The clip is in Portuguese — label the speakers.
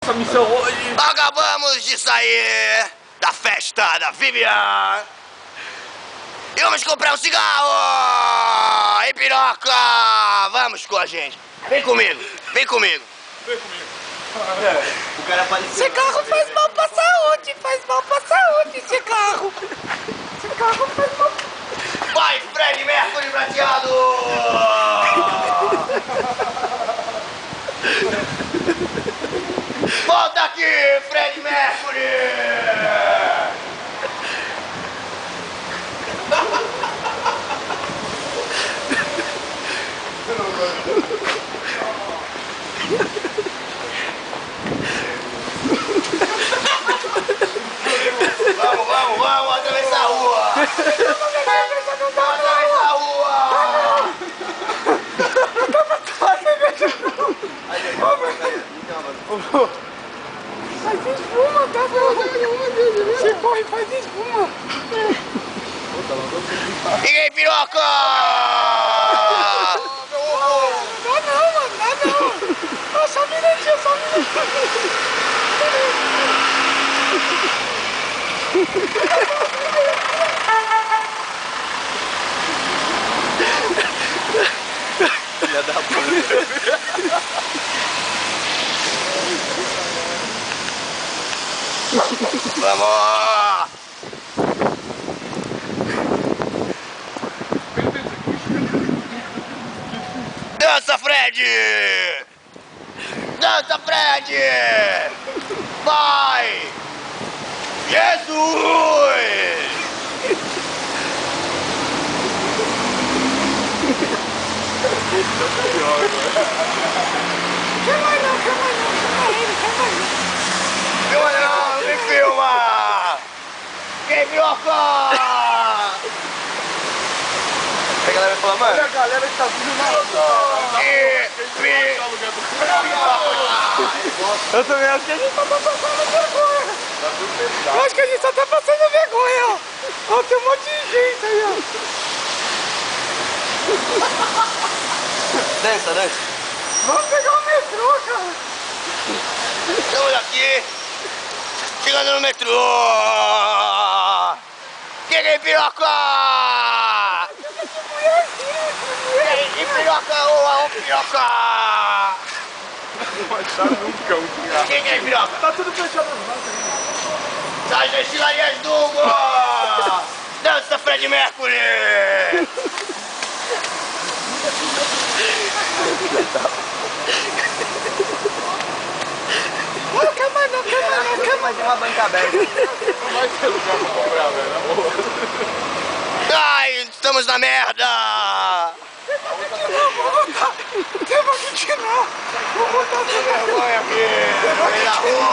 Speaker 1: nossa missão hoje.
Speaker 2: Acabamos de sair da festa da Vivian e vamos comprar um cigarro! E piroca! Vamos com a gente. Vem comigo, vem comigo.
Speaker 1: Vem comigo.
Speaker 2: O cara apareceu.
Speaker 3: Cigarro faz mal pra saúde, faz mal pra saúde, cigarro. Cigarro faz mal.
Speaker 2: Vai, Fred Mercury prateado! Volta aqui, Fred Mercury! Vamos atravessar a rua! Vamos atravessar a rua!
Speaker 3: Faz espuma, tá bom? Você corre, faz espuma.
Speaker 2: Ninguém piroca!
Speaker 3: Dá não, mano, dá não. Só um minutinho, só um minutinho.
Speaker 2: Filha da puta! Vamos! Dança, Fred! Dança, Fred! Vai! Jesus!
Speaker 3: Chama ele.
Speaker 2: Filma não, me filma! Quem piroca? A galera vai falar, mano.
Speaker 1: Olha a galera que tá vindo na
Speaker 3: Eu também acho que a gente só tá passando vergonha. Eu acho que a gente só tá passando vergonha, ó. Ó, tem um monte de gente aí, ó.
Speaker 2: Dança.
Speaker 3: Vamos pegar o metrô, cara.
Speaker 2: Estamos aqui, chegando no metrô. Quem piroca? Quem piroca ou a piroca?
Speaker 1: Não acharam nunca um cigarro.
Speaker 2: Quem é piroca?
Speaker 1: Tá tudo fechado as notas aí.
Speaker 2: Sai Chilarias do Hugo! Dança, Fred Mercury!
Speaker 3: Calma não.
Speaker 2: Mais uma banca aberta.
Speaker 1: Não vai ter lugar pra comprar, velho, na boa.
Speaker 2: Ai, estamos na merda!
Speaker 3: Vou voltar de novo.
Speaker 2: Vou botar essa vergonha aqui! Na rua!